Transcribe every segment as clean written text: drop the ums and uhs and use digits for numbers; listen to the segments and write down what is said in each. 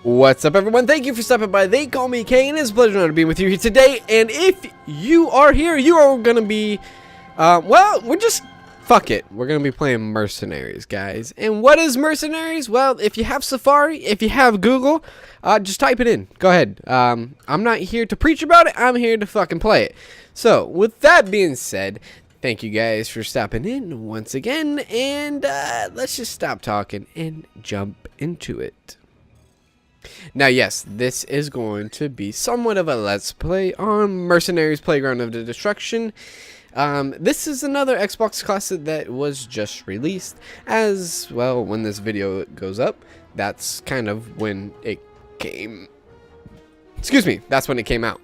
What's up, everyone? Thank you for stopping by. They call me Kay, and it's a pleasure to be with you here today. And if you are here, you are going to be, well, fuck it. We're going to be playing Mercenaries, guys. And what is Mercenaries? Well, if you have Safari, if you have Google, just type it in. Go ahead. I'm not here to preach about it. I'm here to fucking play it. So, with that being said, thank you guys for stopping in once again. And let's just stop talking and jump into it. Now, yes, this is going to be somewhat of a let's play on Mercenaries Playground of the Destruction. This is another Xbox classic that was just released. As well, when this video goes up, that's kind of when it came. Excuse me, that's when it came out.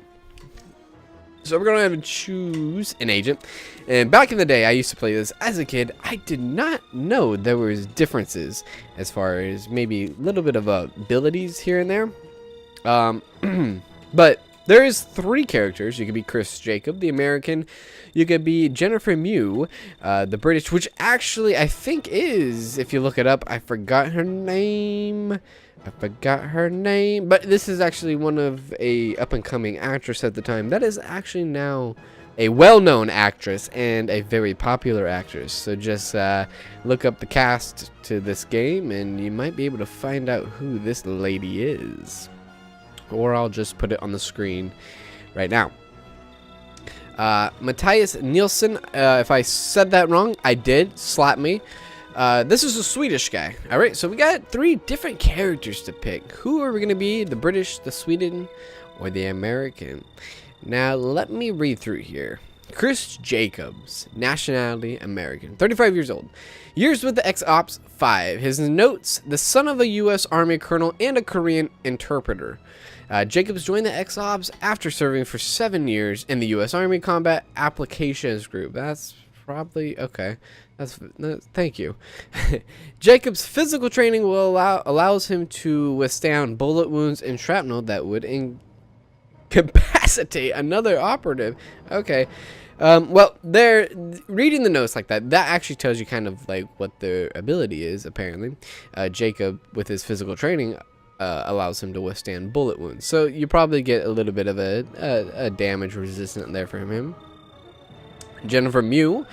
So we're going to have to choose an agent. And back in the day, I used to play this as a kid. I did not know there was differences as far as maybe a little bit of abilities here and there. But there is 3 characters. You could be Chris Jacob, the American. You could be Jennifer Mew, the British, which actually I think is, if you look it up, I forgot her name. But this is actually one of a up-and-coming actress at the time. That is actually now a well-known actress and a very popular actress. So just look up the cast to this game, and you might be able to find out who this lady is. Or I'll just put it on the screen right now. Matthias Nielsen. If I said that wrong, I did. Slap me. This is a Swedish guy. Alright, so we got 3 different characters to pick. Who are we going to be? The British, the Sweden, or the American? Now, let me read through here. Chris Jacobs, nationality American, 35 years old. Years with the X-Ops, 5. His notes, the son of a U.S. Army colonel and a Korean interpreter. Jacobs joined the X-Ops after serving for 7 years in the U.S. Army Combat Applications Group. That's probably okay. Thank you. Jacob's physical training will allows him to withstand bullet wounds and shrapnel that would incapacitate another operative. Okay. Well, they're reading the notes like that. That actually tells you kind of like what their ability is. Apparently, Jacob with his physical training allows him to withstand bullet wounds. So you probably get a little bit of a damage resistant there from him. Jennifer Mew,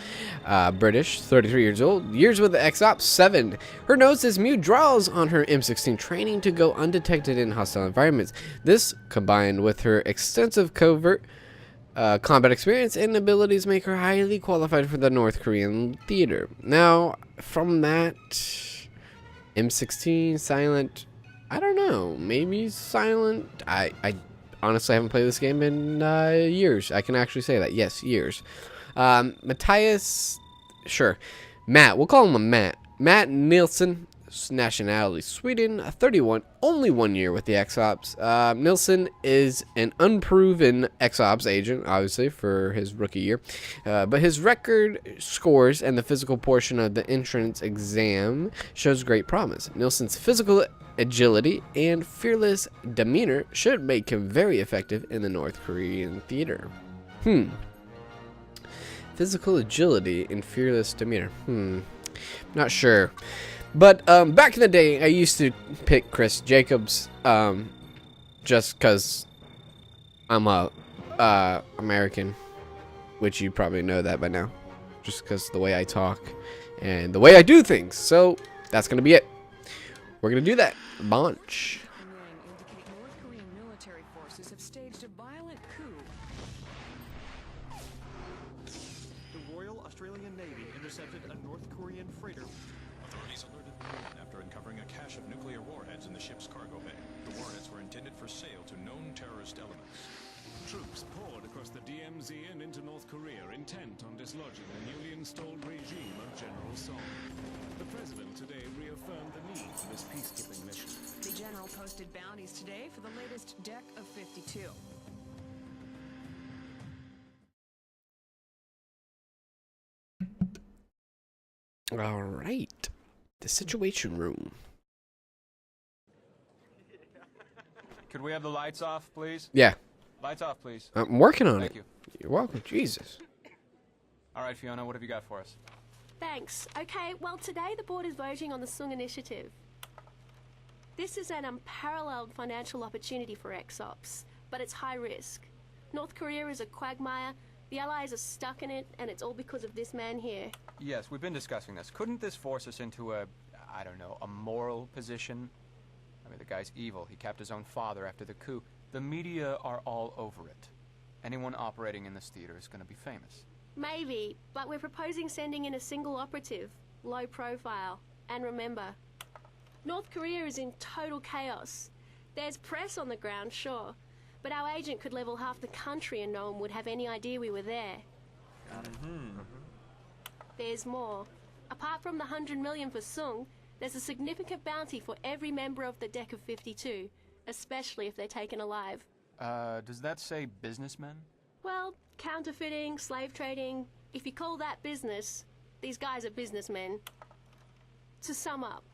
British, 33 years old, years with the X-Ops, 7. Her notes is Mew draws on her M16 training to go undetected in hostile environments. This, combined with her extensive covert combat experience and abilities, make her highly qualified for the North Korean theater. Now, from that, M16, silent, I don't know, maybe silent. I honestly haven't played this game in years. I can actually say that, yes, years. Matthias, sure. Matt, we'll call him a Matt. Matt Nielsen, nationality Sweden, 31, only 1 year with the X-Ops. Nielsen is an unproven X-Ops agent, obviously, for his rookie year. But his record scores and the physical portion of the entrance exam shows great promise. Nielsen's physical agility and fearless demeanor should make him very effective in the North Korean theater. Physical agility and fearless demeanor. Not sure. But back in the day, I used to pick Chris Jacobs just because I'm a American, which you probably know that by now. Just because of the way I talk and the way I do things. So that's going to be it. We're going to do that. Launch. Australian Navy intercepted a North Korean freighter. Authorities alerted the Moon after uncovering a cache of nuclear warheads in the ship's cargo bay. The warheads were intended for sale to known terrorist elements. Troops poured across the DMZ and into North Korea, intent on dislodging the newly installed regime of General Song. The president today reaffirmed the need for this peacekeeping mission. The general posted bounties today for the latest deck of 52. All right, the situation room. Could we have the lights off, please? Yeah. Lights off, please. I'm working on it. Thank you. You're welcome. Jesus. All right, Fiona, what have you got for us? Thanks. Okay, well, today the board is voting on the Sung Initiative. This is an unparalleled financial opportunity for Exops, but it's high risk. North Korea is a quagmire, the Allies are stuck in it, and it's all because of this man here. Yes, we've been discussing this. Couldn't this force us into a, I don't know, a moral position? I mean, the guy's evil. He capped his own father after the coup. The media are all over it. Anyone operating in this theater is going to be famous. Maybe, but we're proposing sending in a single operative, low profile. And remember, North Korea is in total chaos. There's press on the ground, sure, but our agent could level half the country and no one would have any idea we were there. There's more. Apart from the 100 million for Sung, there's a significant bounty for every member of the Deck of 52, especially if they're taken alive. Does that say businessmen? Well, counterfeiting, slave trading, if you call that business, these guys are businessmen. To sum up,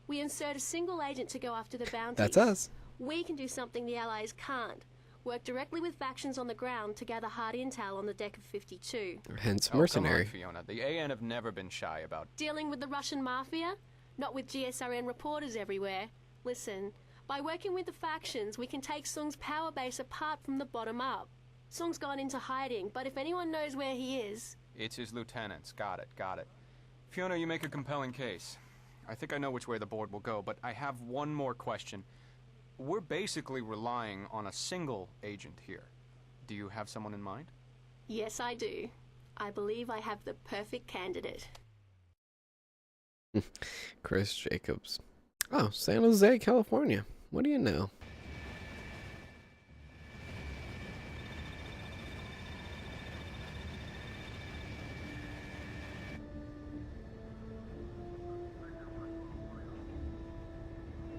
we insert a single agent to go after the bounties. That's us. We can do something the Allies can't. Work directly with factions on the ground to gather hard intel on the Deck of 52. Hence, Oh, mercenary. come on, Fiona. The AN have never been shy about... Dealing with the Russian mafia? Not with GSRN reporters everywhere. Listen, by working with the factions, we can take Sung's power base apart from the bottom up. Sung's gone into hiding, but if anyone knows where he is... It's his lieutenants. Got it, got it. Fiona, you make a compelling case. I think I know which way the board will go, but I have one more question. We're basically relying on a single agent here. Do you have someone in mind? Yes, I do. I believe I have the perfect candidate. Chris Jacobs. Oh, San Jose, California. What do you know?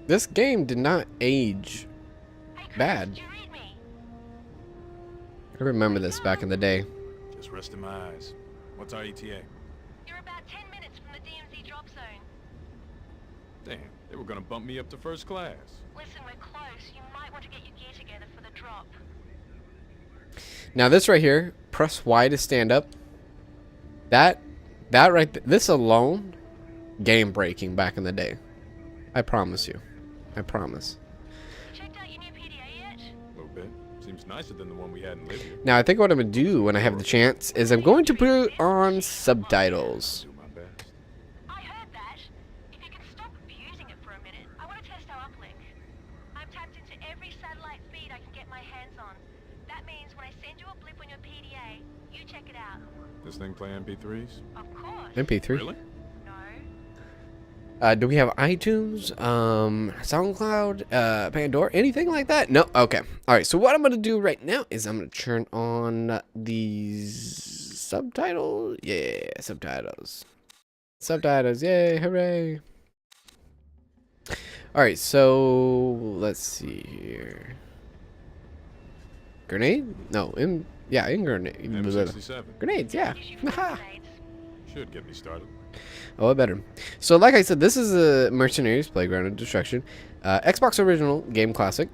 This game did not age bad. I remember this back in the day. Just resting my eyes. What's our ETA? You're about 10 minutes from the DMZ drop zone. Damn, they were gonna bump me up to first class. Listen, we're close. You might want to get your gear together for the drop. Now this right here, press Y to stand up. That right this alone, game breaking back in the day. I promise you. I promise. Checked out your new PDA yet? A little bit. Seems nicer than the one we had in Libya. Now I think what I'm gonna do when I have the chance is I'm going to put on subtitles. Do my best. I heard that. If you could stop abusing it for a minute, I want to test our uplink. I've tapped into every satellite feed I can get my hands on. That means when I send you a blip on your PDA, you check it out. This thing play MP3s? Of course. MP3. Really? No. Do we have iTunes, SoundCloud, Pandora, anything like that? No. Okay. All right. So what I'm gonna do right now is I'm gonna turn on these subtitles. Yeah, subtitles. Subtitles. Yay! Hooray! All right. So let's see here. Grenade? No. In grenade. M67. Grenades. Yeah. Haha. Should get me started. Oh, better. So, like I said, this is a Mercenaries Playground of Destruction. Xbox original game classic.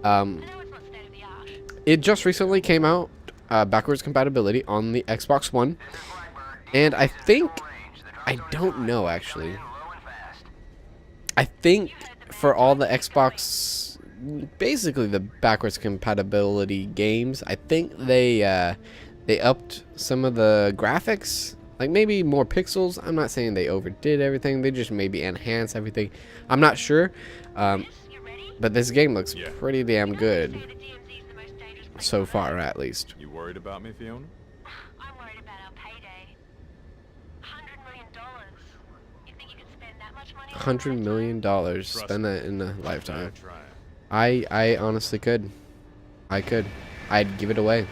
I know it's not state of the art. It just recently came out, backwards compatibility on the Xbox One. And I think, I don't know actually. I think for all the Xbox, basically the backwards compatibility games, I think they upped some of the graphics. Like maybe more pixels. I'm not saying they overdid everything. They just maybe enhanced everything. I'm not sure. But this game looks pretty damn good. So far, at least. You worried about me, Fiona? I'm worried about our payday. $100 million. You think you could spend that much money? $100 million. Spend that in a lifetime. I honestly could. I could. I'd give it away.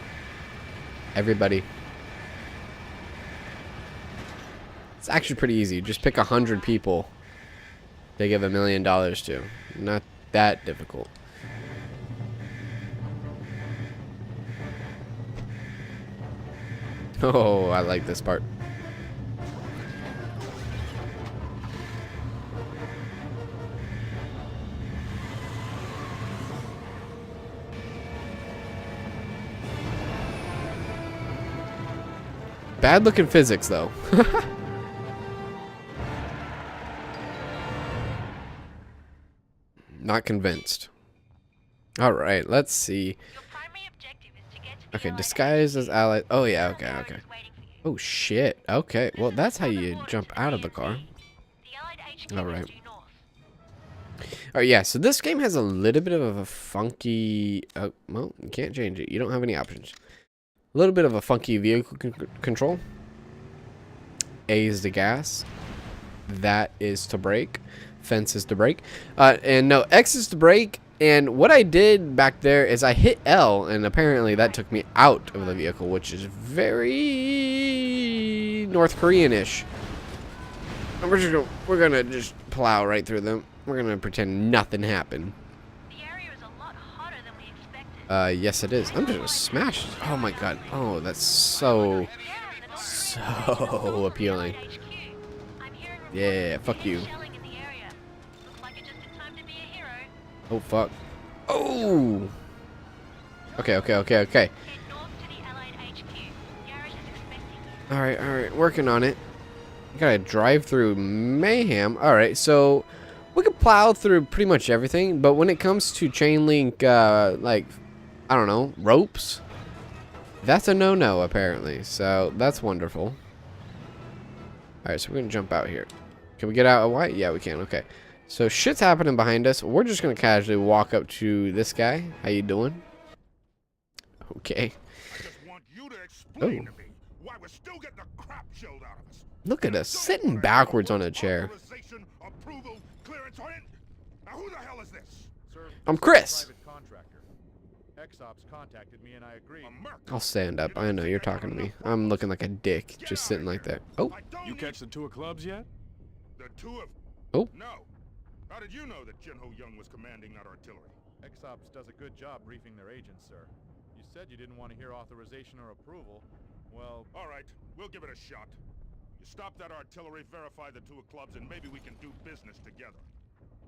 Everybody. It's actually pretty easy. Just pick 100 people to give $1 million to. Not that difficult. Oh, I like this part. Bad looking physics though. not convinced. Alright, let's see. Your primary objective is to get to the Okay, Allied disguise as HQ. ally. Oh, yeah, okay, Mercenaries okay. is waiting for you. Oh, shit. Okay, well, that's how you Southern jump border out to of the car. DMZ. The Allied HQ Alright. is due north. Alright, yeah, so this game has a little bit of a funky... well, you can't change it. You don't have any options. A little bit of a funky vehicle control. A is to gas. That is to brake. Fence is to brake. And no, X is to brake. And what I did back there is I hit L, and apparently that took me out of the vehicle, which is very North Korean-ish. And we're gonna just plow right through them. We're gonna pretend nothing happened. The area is a lot hotter than we expected. Yes it is. I'm just gonna smash. Oh my god. Oh, that's so appealing. Yeah, fuck you. Oh fuck. Oh. Okay. All right. Working on it. Gotta drive through mayhem. All right, so we could plow through pretty much everything, but when it comes to chain link, like I don't know, ropes, that's a no-no apparently. So that's wonderful. All right, so we're gonna jump out here. Can we get out of white? Yeah, we can. Okay. So shit's happening behind us. We're just gonna casually walk up to this guy. How you doing? Okay. I just want you to explain to me why we're still getting the crap shelled out of us. Look at us sitting backwards on a chair. Authorization, approval, clearance on it. Now who the hell is this? Sir, I'm Chris. private contractor. Exops contacted me and I agreed. A merc. I'll stand up. I know you're talking to me. I'm looking like a dick, just sitting like that. Oh, I don't You need catch the two of clubs yet? the two of. Oh. No. How did you know that Jinho Young was commanding that artillery? Exops does a good job briefing their agents, sir. You said you didn't want to hear authorization or approval. Well, All right, we'll give it a shot. You stop that artillery, verify the two of clubs, and maybe we can do business together.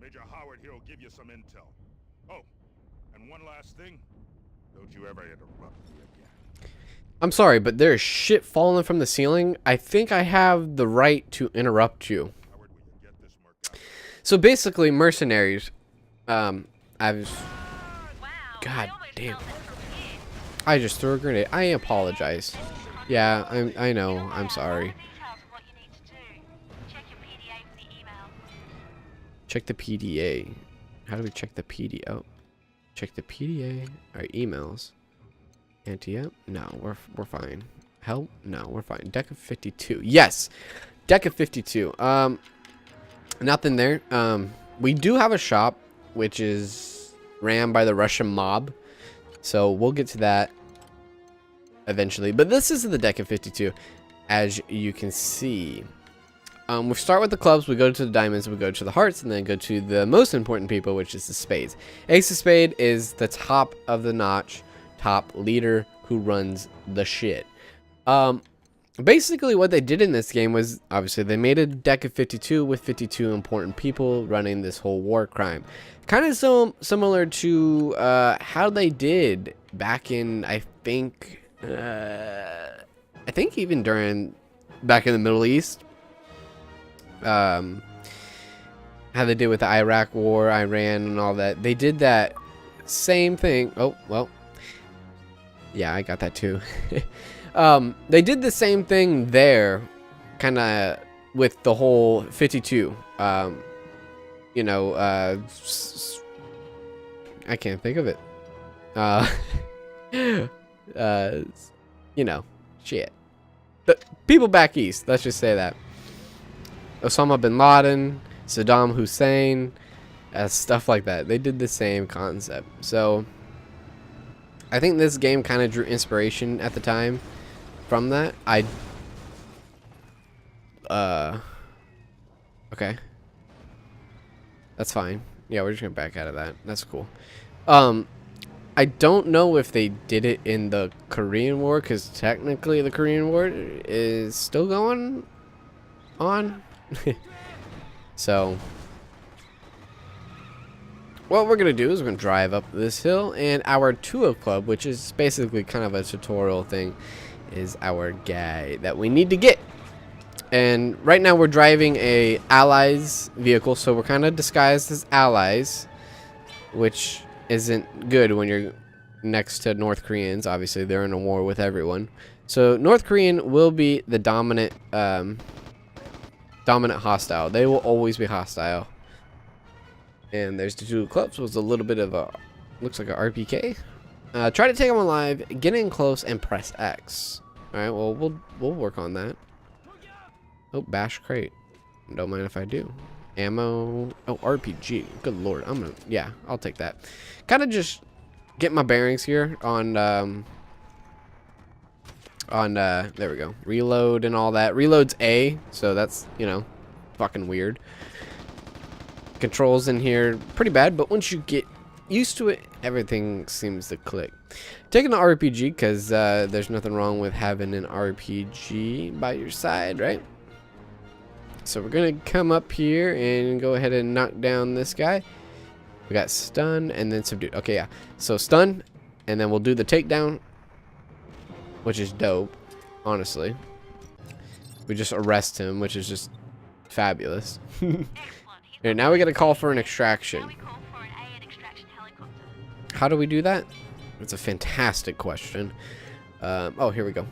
Major Howard here will give you some intel. Oh, and one last thing. Don't you ever interrupt me again. I'm sorry, but there's shit falling from the ceiling. I think I have the right to interrupt you. Howard, will you get this merc out? So basically, Mercenaries. Wow, God I almost damn. felt unprepared. I just threw a grenade. I apologize. Yeah, I know. I'm sorry. Details of what you need to do. Check your PDA for the email. Check the PDA. How do we check the PDA? Oh, check the PDA. All right, emails. Anti-up? No, we're fine. Help? No, we're fine. Deck of 52. Yes, deck of 52. Nothing there. We do have a shop, which is ran by the Russian mob, so we'll get to that eventually. But this is the deck of 52, as you can see. We start with the clubs, we go to the diamonds, we go to the hearts, and then go to the most important people, which is the spades. Ace of spade is the top of the notch, top leader who runs the shit. Basically what they did in this game was, obviously, they made a deck of 52 with 52 important people running this whole war crime. Kind of similar to how they did back in, I think even during back in the Middle East. How they did with the Iraq war, Iran, and all that. They did that same thing. Oh, well. Yeah, I got that too. They did the same thing there, kind of with the whole 52. You know, I can't think of it. You know, shit. But people back east, let's just say that. Osama bin Laden, Saddam Hussein, stuff like that. They did the same concept. So I think this game kind of drew inspiration at the time from that. Okay. That's fine. Yeah, we're just gonna back out of that. That's cool. I don't know if they did it in the Korean War, because technically the Korean War is still going on. So what we're gonna do is we're gonna drive up this hill, and our Tuo Club, which is basically kind of a tutorial thing, is our guy that we need to get. And right now we're driving a allies vehicle, so we're kind of disguised as allies. which isn't good when you're next to North Koreans. Obviously, they're in a war with everyone. So North Korean will be the dominant hostile. They will always be hostile. And there's the two clubs. Was a little bit of a, looks like a RPK. Try to take them alive, get in close, and press X. All right. Well, we'll work on that. Oh, bash crate. Don't mind if I do. Ammo. Oh, RPG. Good lord. Yeah, I'll take that. Kind of just get my bearings here on there we go. Reload and all that. Reload's A, so that's, you know, fucking weird. Controls in here pretty bad, but once you get used to it, everything seems to click. Taking an RPG because there's nothing wrong with having an RPG by your side, right? So we're gonna come up here and go ahead and knock down this guy. We got stun and then subdued. Okay, yeah. So stun, and then we'll do the takedown, which is dope, honestly. We just arrest him, which is just fabulous. Here, now we gotta call for an extraction. How do we do that? That's a fantastic question. Oh, here we go.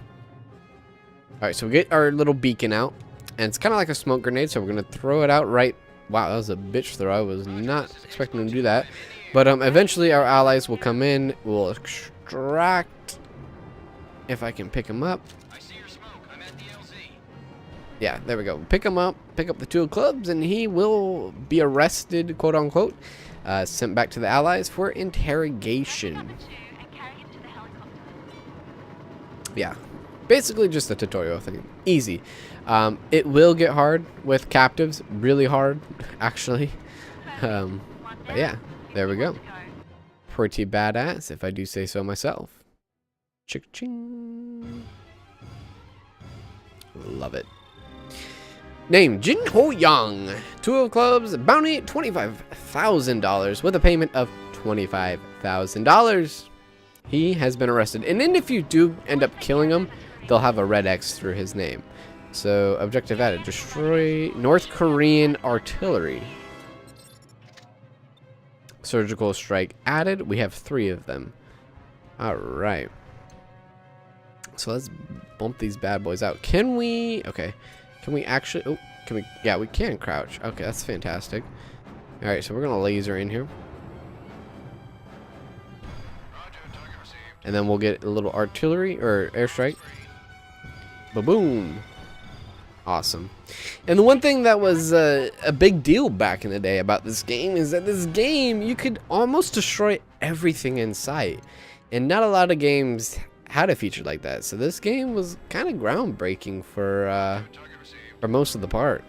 Alright, so we get our little beacon out. And it's kind of like a smoke grenade, so we're going to throw it out right... Wow, that was a bitch throw. I was not expecting to do that. But eventually our allies will come in. We'll extract... If I can pick him up. I see your smoke. I'm at the LZ. Yeah, there we go. Pick him up. Pick up the two clubs, and he will be arrested, quote unquote. Sent back to the allies for interrogation. Yeah. Basically just a tutorial thing. Easy. It will get hard with captives. Really hard, actually. But yeah, there we go. Pretty badass, if I do say so myself. Chick-ching. Love it. Name, Jin Ho Young. Two of clubs, bounty $25,000 with a payment of $25,000. He has been arrested. And then if you do end up killing him, they'll have a red X through his name. So, objective added. Destroy North Korean artillery. Surgical strike added. We have 3 of them. Alright. So, let's bump these bad boys out. Can we... Okay. Can we actually... Oh, can we... Yeah, we can crouch. Okay, that's fantastic. Alright, so we're going to laser in here. And then we'll get a little artillery or airstrike. Ba-boom. Awesome. And the one thing that was a big deal back in the day about this game is that this game, you could almost destroy everything in sight. And not a lot of games had a feature like that. So this game was kind of groundbreaking for most of the part.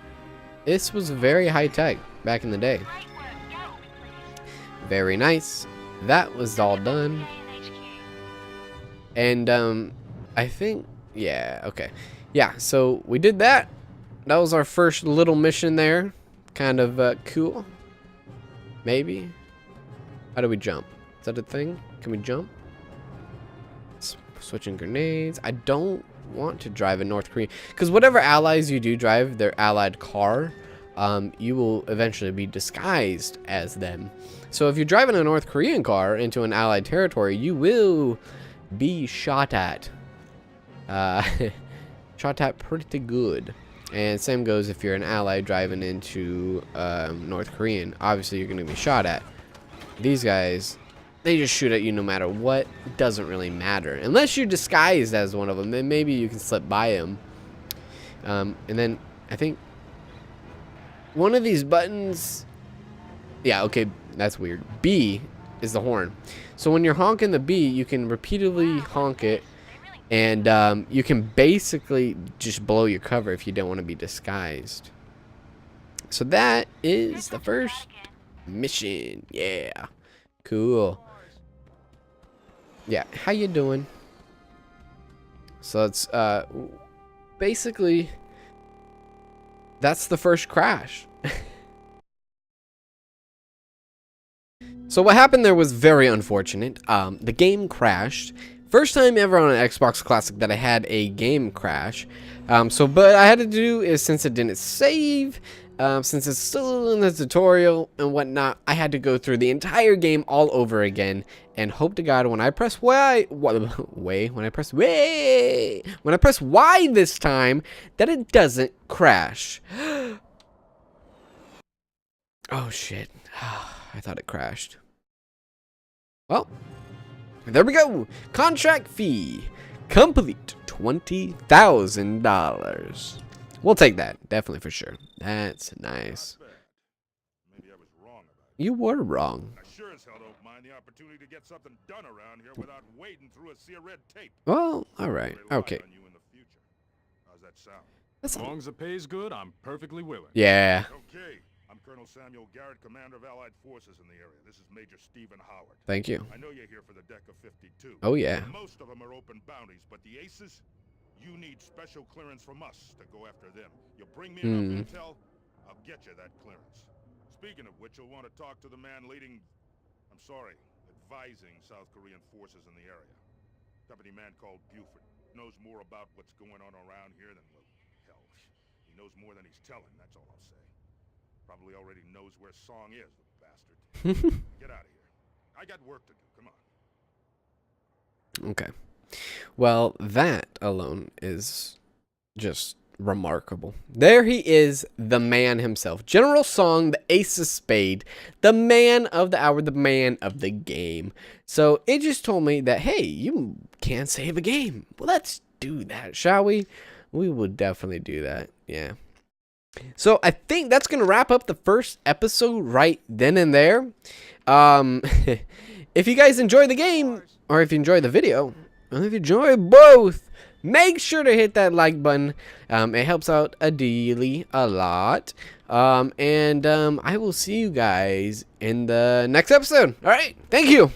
This was very high tech back in the day. Very nice. That was all done. And I think, yeah, okay. Yeah, so we did that. That was our first little mission there. Kind of cool. Maybe. How do we jump? Is that a thing? Can we jump? Switching grenades. I don't want to drive a North Korean. Because whatever allies you do drive, their allied car, you will eventually be disguised as them. So if you're driving a North Korean car into an allied territory, you will be shot at. Shot at pretty good. And same goes if you're an ally driving into North Korean. Obviously you're going to be shot at. These guys, they just shoot at you no matter what. It doesn't really matter. Unless you're disguised as one of them, then maybe you can slip by them. And then I think one of these buttons... Yeah, okay, that's weird. B is the horn. So when you're honking the B, you can repeatedly honk it. And you can basically just blow your cover if you don't want to be disguised. So that is the first mission. Yeah. Cool. Yeah. How you doing? So it's basically that's the first crash. So what happened there was very unfortunate. The game crashed. First time ever on an Xbox Classic that I had a game crash. But I had to do is, since it didn't save, since it's still in the tutorial and whatnot, I had to go through the entire game all over again, and hope to God when I press when I press Y this time, that it doesn't crash. Oh shit. I thought it crashed. Well, there we go. Contract fee complete, $20,000. We'll take that, definitely, for sure. That's nice. Maybe I was wrong about it. You were wrong. I sure as hell don't mind the opportunity to get something done around here without wading through a sea of red tape. Well, all right. Rely Okay. on you in the future. How's that sound? That's As long as the pay's good, I'm perfectly willing. yeah. Okay. I'm Colonel Samuel Garrett, Commander of Allied Forces in the area. This is Major Stephen Howard. Thank you. I know you're here for the deck of 52. Oh yeah. Most of them are open bounties, but the aces, you need special clearance from us to go after them. You bring me enough intel, I'll get you that clearance. Speaking of which, you'll want to talk to the man advising South Korean forces in the area. Company man called Buford. Knows more about what's going on around here than, well, hell, he knows more than he's telling, that's all I'll say. Probably already knows where Song is, the bastard. Get out of here. I got work to do. Come on. Okay. Well, that alone is just remarkable. There he is, the man himself. General Song, the ace of spade, the man of the hour, the man of the game. So it just told me that, hey, you can save a game. Well, let's do that, shall we? We will definitely do that. Yeah. So I think that's going to wrap up the first episode right then and there. If you guys enjoy the game, or if you enjoy the video, or if you enjoy both, make sure to hit that like button. It helps out a lot. I will see you guys in the next episode. All right. Thank you.